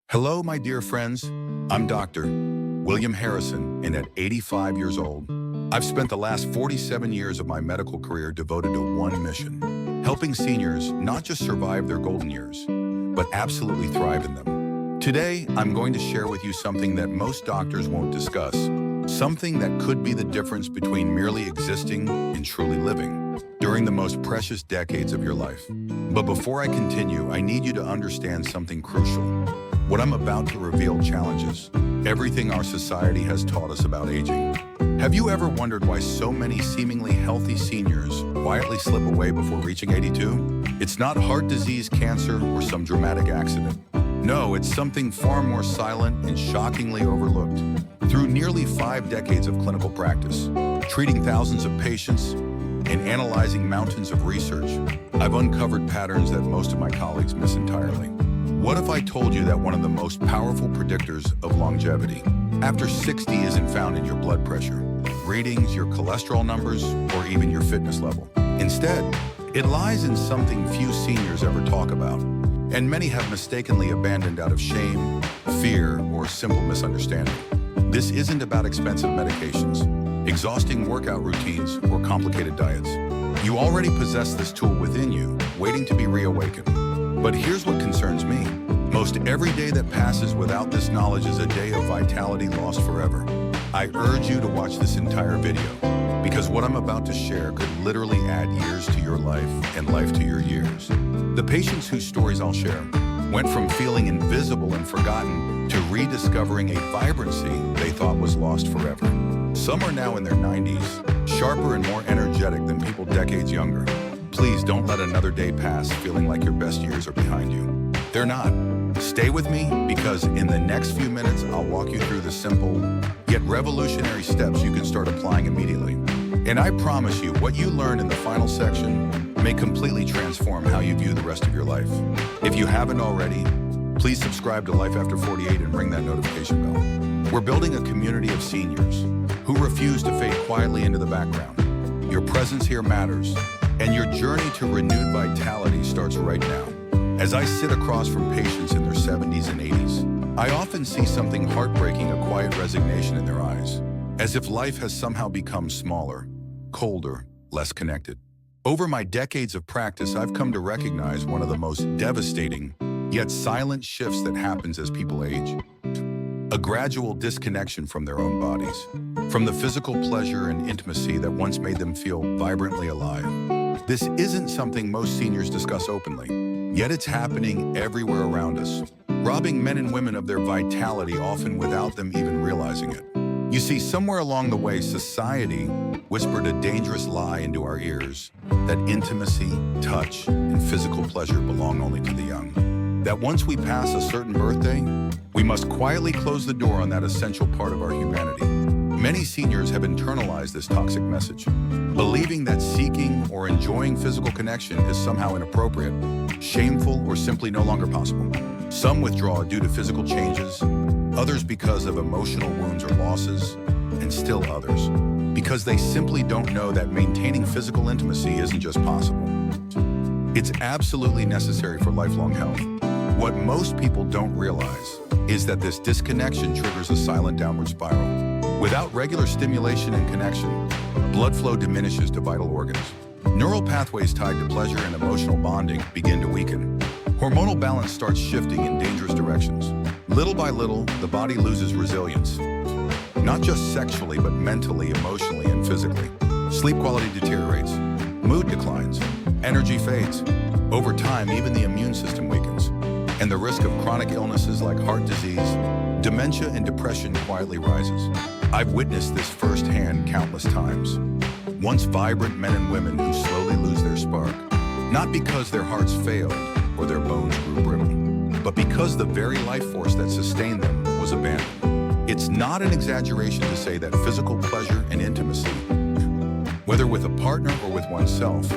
Hello, my dear friends. I'm Dr. William Harrison, and at 85 years old, I've spent the last 47 years of my medical career devoted to one mission, helping seniors not just survive their golden years, but absolutely thrive in them. Today, I'm going to share with you something that most doctors won't discuss, something that could be the difference between merely existing and truly living during the most precious decades of your life. But before I continue, I need you to understand something crucial. What I'm about to reveal challenges everything our society has taught us about aging. Have you ever wondered why so many seemingly healthy seniors quietly slip away before reaching 82? It's not heart disease, cancer, or some dramatic accident. No, it's something far more silent and shockingly overlooked. Through nearly 5 decades of clinical practice, treating thousands of patients, and analyzing mountains of research, I've uncovered patterns that most of my colleagues miss entirely. What if I told you that one of the most powerful predictors of longevity after 60 isn't found in your blood pressure, readings, your cholesterol numbers, or even your fitness level? Instead, it lies in something few seniors ever talk about, and many have mistakenly abandoned out of shame, fear, or simple misunderstanding. This isn't about expensive medications, exhausting workout routines, or complicated diets. You already possess this tool within you, waiting to be reawakened. But here's what concerns me. Most every day that passes without this knowledge is a day of vitality lost forever. I urge you to watch this entire video, because what I'm about to share could literally add years to your life and life to your years. The patients whose stories I'll share went from feeling invisible and forgotten to rediscovering a vibrancy they thought was lost forever. Some are now in their 90s, sharper and more energetic than people decades younger. Please don't let another day pass feeling like your best years are behind you. They're not. Stay with me, because in the next few minutes, I'll walk you through the simple, yet revolutionary steps you can start applying immediately. And I promise you, what you learn in the final section may completely transform how you view the rest of your life. If you haven't already, please subscribe to Life After 48 and ring that notification bell. We're building a community of seniors who refuse to fade quietly into the background. Your presence here matters, and your journey to renewed vitality starts right now. As I sit across from patients in their 70s and 80s, I often see something heartbreaking, a quiet resignation in their eyes, as if life has somehow become smaller, colder, less connected. Over my decades of practice, I've come to recognize one of the most devastating, yet silent shifts that happens as people age. A gradual disconnection from their own bodies, from the physical pleasure and intimacy that once made them feel vibrantly alive. This isn't something most seniors discuss openly, yet it's happening everywhere around us, robbing men and women of their vitality, often without them even realizing it. You see, somewhere along the way, society whispered a dangerous lie into our ears that intimacy, touch, and physical pleasure belong only to the young. That once we pass a certain birthday, we must quietly close the door on that essential part of our humanity. Many seniors have internalized this toxic message, believing that seeking or enjoying physical connection is somehow inappropriate, shameful, or simply no longer possible. Some withdraw due to physical changes, others because of emotional wounds or losses, and still others because they simply don't know that maintaining physical intimacy isn't just possible. It's absolutely necessary for lifelong health. What most people don't realize is that this disconnection triggers a silent downward spiral. Without regular stimulation and connection, blood flow diminishes to vital organs. Neural pathways tied to pleasure and emotional bonding begin to weaken. Hormonal balance starts shifting in dangerous directions. Little by little, the body loses resilience, not just sexually, but mentally, emotionally, and physically. Sleep quality deteriorates, mood declines, energy fades. Over time, even the immune system weakens, and the risk of chronic illnesses like heart disease, dementia, and depression quietly rises. I've witnessed this firsthand countless times. Once vibrant men and women who slowly lose their spark, not because their hearts failed or their bones grew brittle, but because the very life force that sustained them was abandoned. It's not an exaggeration to say that physical pleasure and intimacy, whether with a partner or with oneself,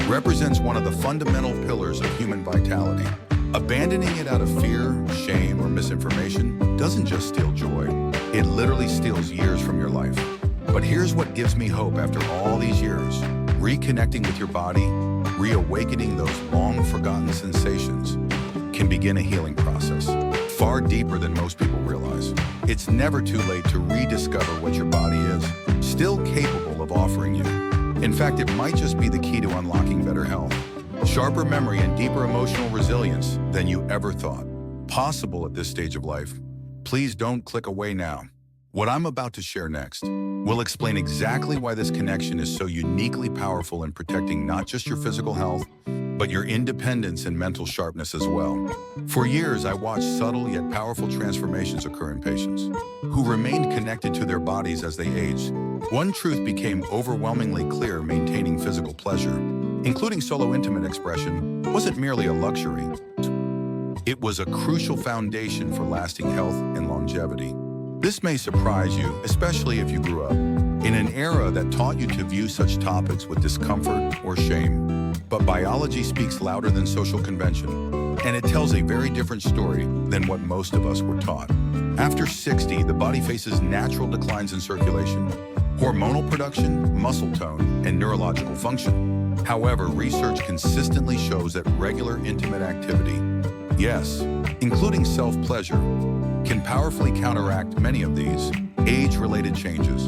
represents one of the fundamental pillars of human vitality. Abandoning it out of fear, shame, or misinformation doesn't just steal joy, it literally steals years from your life. But here's what gives me hope after all these years. Reconnecting with your body, reawakening those long-forgotten sensations, can begin a healing process. deeper than most people realize. It's never too late to rediscover what your body is still capable of offering you. In fact, it might just be the key to unlocking better health, sharper memory, and deeper emotional resilience than you ever thought possible at this stage of life. Please don't click away now. What I'm about to share next will explain exactly why this connection is so uniquely powerful in protecting not just your physical health, but your independence and mental sharpness as well. For years, I watched subtle yet powerful transformations occur in patients who remained connected to their bodies as they aged. One truth became overwhelmingly clear: maintaining physical pleasure, including solo intimate expression, wasn't merely a luxury. It was a crucial foundation for lasting health and longevity. This may surprise you, especially if you grew up in an era that taught you to view such topics with discomfort or shame. But biology speaks louder than social convention, and it tells a very different story than what most of us were taught. After 60, the body faces natural declines in circulation, hormonal production, muscle tone, and neurological function. However, research consistently shows that regular intimate activity, yes, including self-pleasure, can powerfully counteract many of these age-related changes.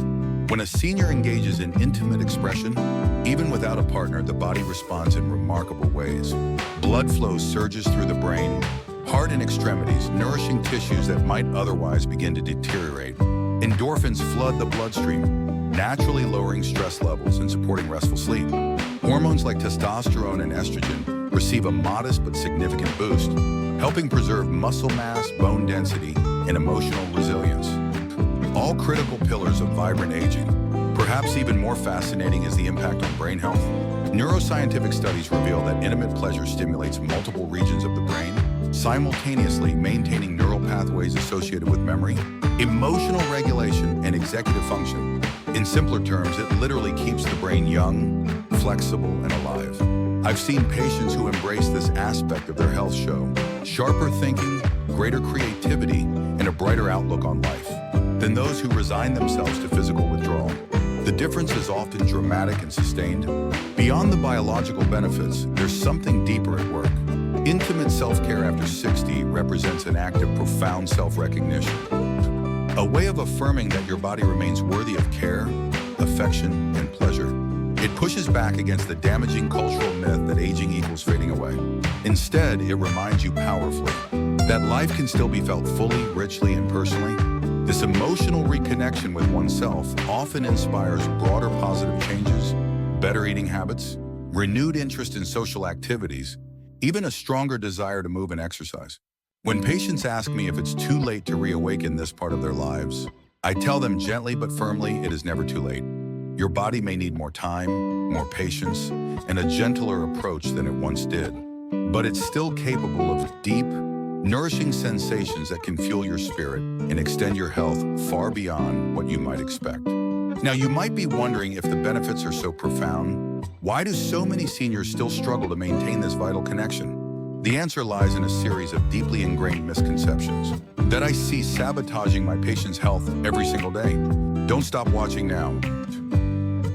When a senior engages in intimate expression, even without a partner, the body responds in remarkable ways. Blood flow surges through the brain, heart, and extremities, nourishing tissues that might otherwise begin to deteriorate. Endorphins flood the bloodstream, naturally lowering stress levels and supporting restful sleep. Hormones like testosterone and estrogen receive a modest but significant boost, helping preserve muscle mass, bone density, and emotional resilience. All critical pillars of vibrant aging. Perhaps even more fascinating is the impact on brain health. Neuroscientific studies reveal that intimate pleasure stimulates multiple regions of the brain, simultaneously maintaining neural pathways associated with memory, emotional regulation, and executive function. In simpler terms, it literally keeps the brain young, flexible, and alive. I've seen patients who embrace this aspect of their health show sharper thinking, greater creativity, and a brighter outlook on life than those who resign themselves to physical withdrawal. The difference is often dramatic and sustained. Beyond the biological benefits, there's something deeper at work. Intimate self-care after 60 represents an act of profound self-recognition, a way of affirming that your body remains worthy of care, affection, and pleasure. It pushes back against the damaging cultural myth that aging equals fading away. Instead, it reminds you powerfully that life can still be felt fully, richly, and personally. This emotional reconnection with oneself often inspires broader positive changes, better eating habits, renewed interest in social activities, even a stronger desire to move and exercise. When patients ask me if it's too late to reawaken this part of their lives, I tell them gently but firmly it is never too late. Your body may need more time, more patience, and a gentler approach than it once did, but it's still capable of deep, nourishing sensations that can fuel your spirit and extend your health far beyond what you might expect. Now, you might be wondering, if the benefits are so profound, why do so many seniors still struggle to maintain this vital connection? The answer lies in a series of deeply ingrained misconceptions that I see sabotaging my patients' health every single day. Don't stop watching now.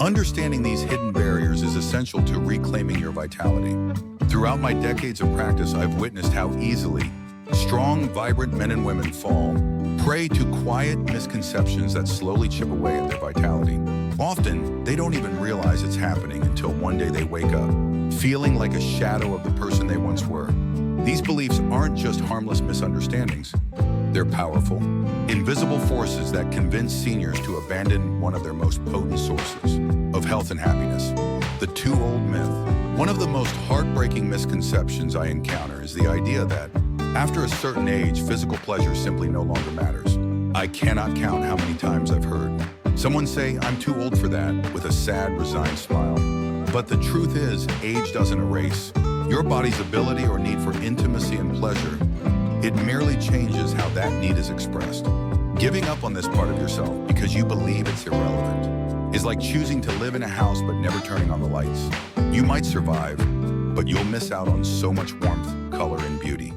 Understanding these hidden barriers is essential to reclaiming your vitality. Throughout my decades of practice, I've witnessed how easily strong, vibrant men and women fall prey to quiet misconceptions that slowly chip away at their vitality. Often, they don't even realize it's happening until one day they wake up, feeling like a shadow of the person they once were. These beliefs aren't just harmless misunderstandings. They're powerful, invisible forces that convince seniors to abandon one of their most potent sources of health and happiness: the too old myth. One of the most heartbreaking misconceptions I encounter is the idea that after a certain age, physical pleasure simply no longer matters. I cannot count how many times I've heard someone say, "I'm too old for that," with a sad, resigned smile. But the truth is, age doesn't erase your body's ability or need for intimacy and pleasure. It merely changes how that need is expressed. Giving up on this part of yourself because you believe it's irrelevant is like choosing to live in a house but never turning on the lights. You might survive, but you'll miss out on so much warmth, color, and beauty.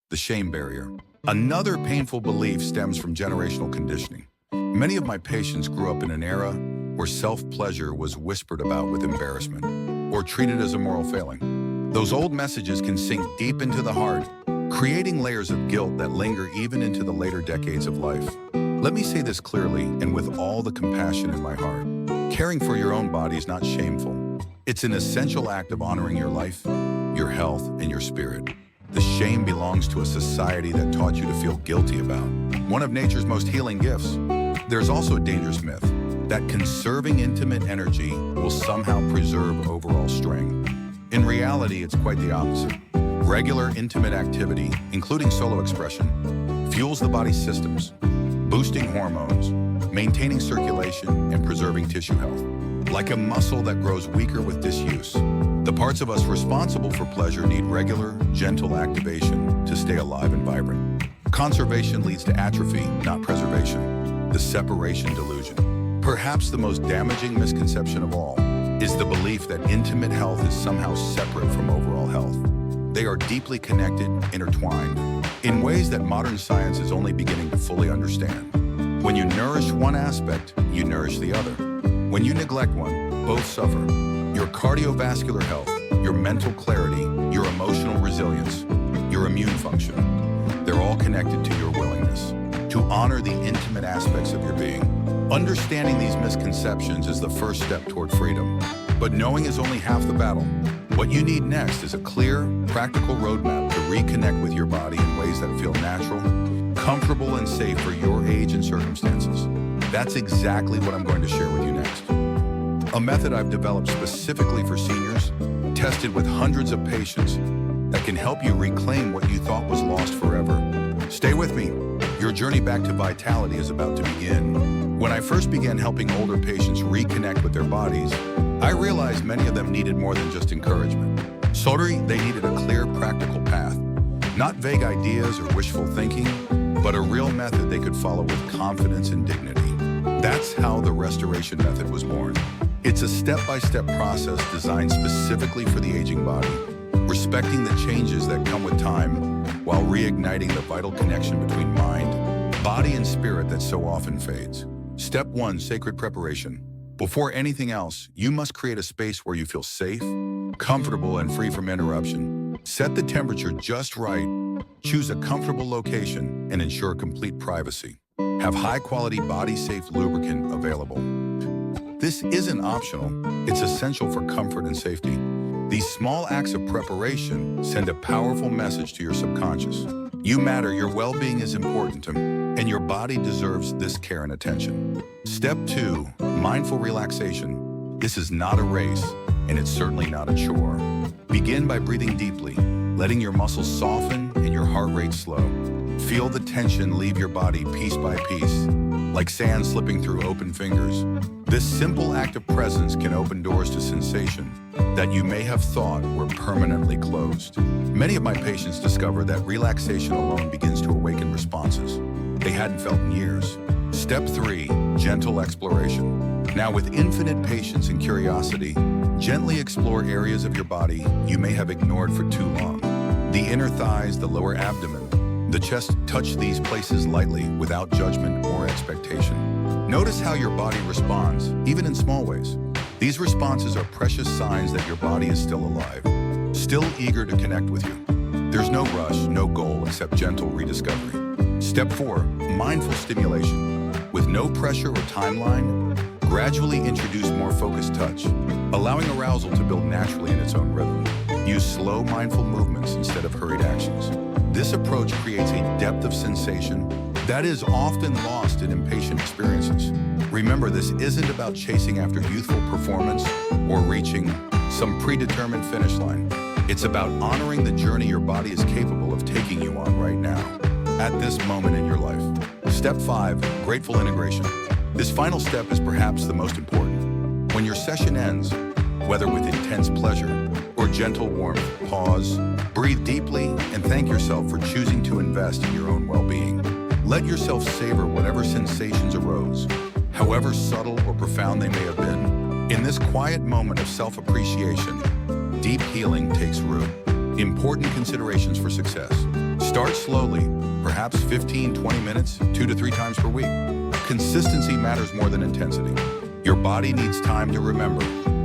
The shame barrier. Another painful belief stems from generational conditioning. Many of my patients grew up in an era where self-pleasure was whispered about with embarrassment or treated as a moral failing. Those old messages can sink deep into the heart, creating layers of guilt that linger even into the later decades of life. Let me say this clearly and with all the compassion in my heart. Caring for your own body is not shameful. It's an essential act of honoring your life, your health, and your spirit. The shame belongs to a society that taught you to feel guilty about one of nature's most healing gifts. There's also a dangerous myth that conserving intimate energy will somehow preserve overall strength. In reality, it's quite the opposite. Regular intimate activity, including solo expression, fuels the body's systems, boosting hormones, maintaining circulation, and preserving tissue health. Like a muscle that grows weaker with disuse, the parts of us responsible for pleasure need regular, gentle activation to stay alive and vibrant. Conservation leads to atrophy, not preservation. The separation delusion. Perhaps the most damaging misconception of all is the belief that intimate health is somehow separate from overall health. They are deeply connected, intertwined, in ways that modern science is only beginning to fully understand. When you nourish one aspect, you nourish the other. When you neglect one, both suffer. Your cardiovascular health, your mental clarity, your emotional resilience, your immune function, they're all connected to your willingness to honor the intimate aspects of your being. Understanding these misconceptions is the first step toward freedom, but knowing is only half the battle. What you need next is a clear, practical roadmap to reconnect with your body in ways that feel natural, comfortable, and safe for your age and circumstances. That's exactly what I'm going to share with you next. A method I've developed specifically for seniors, tested with hundreds of patients, that can help you reclaim what you thought was lost forever. Stay with me. Your journey back to vitality is about to begin. When I first began helping older patients reconnect with their bodies, I realized many of them needed more than just encouragement. They needed a clear, practical path. Not vague ideas or wishful thinking, but a real method they could follow with confidence and dignity. That's how the restoration method was born. It's a step-by-step process designed specifically for the aging body, respecting the changes that come with time while reigniting the vital connection between mind, body, and spirit that so often fades. Step 1, sacred preparation. Before anything else, you must create a space where you feel safe, comfortable, and free from interruption. Set the temperature just right, choose a comfortable location, and ensure complete privacy. Have high-quality, body-safe lubricant available. This isn't optional, it's essential for comfort and safety. These small acts of preparation send a powerful message to your subconscious. You matter, your well-being is important to me, and your body deserves this care and attention. Step 2, mindful relaxation. This is not a race, and it's certainly not a chore. Begin by breathing deeply, letting your muscles soften and your heart rate slow. Feel the tension leave your body piece by piece, like sand slipping through open fingers. This simple act of presence can open doors to sensation that you may have thought were permanently closed. Many of my patients discover that relaxation alone begins to awaken responses they hadn't felt in years. Step 3, gentle exploration. Now, with infinite patience and curiosity, gently explore areas of your body you may have ignored for too long. The inner thighs, the lower abdomen, the chest. Touch these places lightly without judgment or expectation. Notice how your body responds, even in small ways. These responses are precious signs that your body is still alive, still eager to connect with you. There's no rush, no goal, except gentle rediscovery. Step 4, mindful stimulation. With no pressure or timeline, gradually introduce more focused touch, allowing arousal to build naturally in its own rhythm. Use slow, mindful movements instead of hurried actions. This approach creates a depth of sensation that is often lost in impatient experiences. Remember, this isn't about chasing after youthful performance or reaching some predetermined finish line. It's about honoring the journey your body is capable of taking you on right now, at this moment in your life. Step 5, grateful integration. This final step is perhaps the most important. When your session ends, whether with intense pleasure or gentle warmth, pause, breathe deeply, and thank yourself for choosing to invest in your own well-being. Let yourself savor whatever sensations arose, however subtle or profound they may have been. In this quiet moment of self-appreciation, deep healing takes root. Important considerations for success. Start slowly, perhaps 15-20 minutes, 2 to 3 times per week. Consistency matters more than intensity. Your body needs time to remember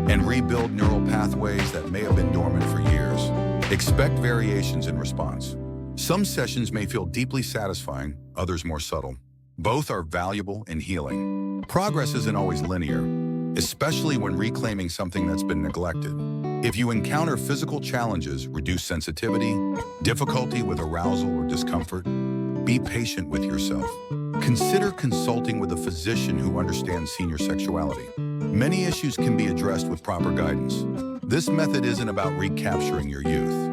and rebuild neural pathways that may have been dormant for years. Expect variations in response. Some sessions may feel deeply satisfying, others more subtle. Both are valuable and healing. Progress isn't always linear, especially when reclaiming something that's been neglected. If you encounter physical challenges, reduced sensitivity, difficulty with arousal or discomfort, be patient with yourself. Consider consulting with a physician who understands senior sexuality. Many issues can be addressed with proper guidance. This method isn't about recapturing your youth.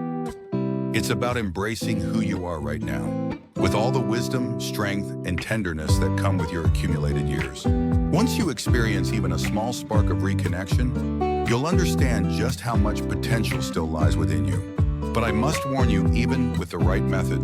It's about embracing who you are right now, with all the wisdom, strength, and tenderness that come with your accumulated years. Once you experience even a small spark of reconnection, you'll understand just how much potential still lies within you. But I must warn you, even with the right method,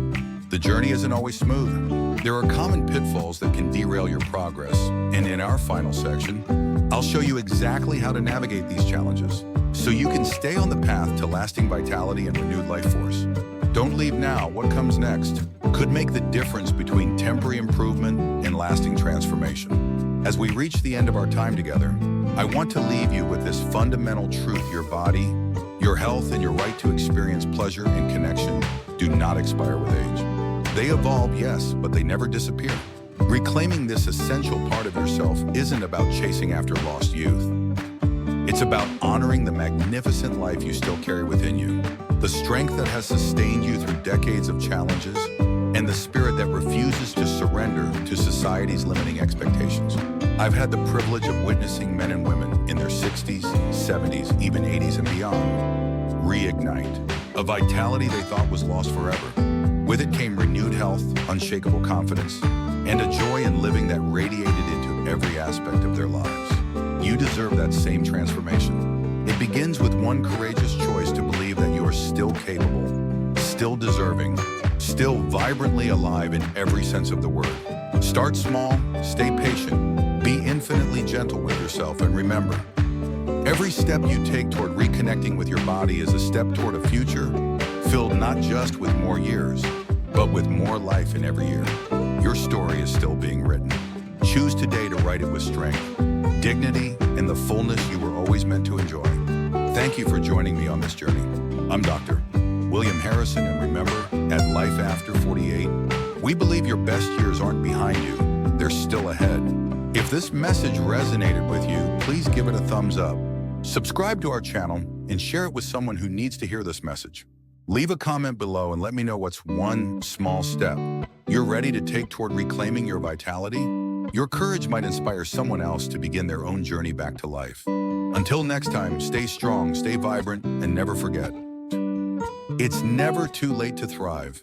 the journey isn't always smooth. There are common pitfalls that can derail your progress, and in our final section, I'll show you exactly how to navigate these challenges so you can stay on the path to lasting vitality and renewed life force. Don't leave now. What comes next could make the difference between temporary improvement and lasting transformation. As we reach the end of our time together, I want to leave you with this fundamental truth: your body, your health, and your right to experience pleasure and connection do not expire with age. They evolve, yes, but they never disappear. Reclaiming this essential part of yourself isn't about chasing after lost youth. It's about honoring the magnificent life you still carry within you, the strength that has sustained you through decades of challenges, and the spirit that refuses to surrender to society's limiting expectations. I've had the privilege of witnessing men and women in their 60s, 70s, even 80s and beyond reignite a vitality they thought was lost forever. With it came renewed health, unshakable confidence, and a joy in living that radiated into every aspect of their lives. You deserve that same transformation. It begins with one courageous choice to believe that you are still capable, still deserving, still vibrantly alive in every sense of the word. Start small, stay patient, be infinitely gentle with yourself, and remember, every step you take toward reconnecting with your body is a step toward a future filled not just with more years, but with more life in every year. Your story is still being written. Choose today to write it with strength, dignity, and the fullness you were always meant to enjoy. Thank you for joining me on this journey. I'm Dr. William Harrison, and remember, at Life After 48, we believe your best years aren't behind you, they're still ahead. If this message resonated with you, please give it a thumbs up. Subscribe to our channel and share it with someone who needs to hear this message. Leave a comment below and let me know what's one small step you're ready to take toward reclaiming your vitality. Your courage might inspire someone else to begin their own journey back to life. Until next time, stay strong, stay vibrant, and never forget, it's never too late to thrive.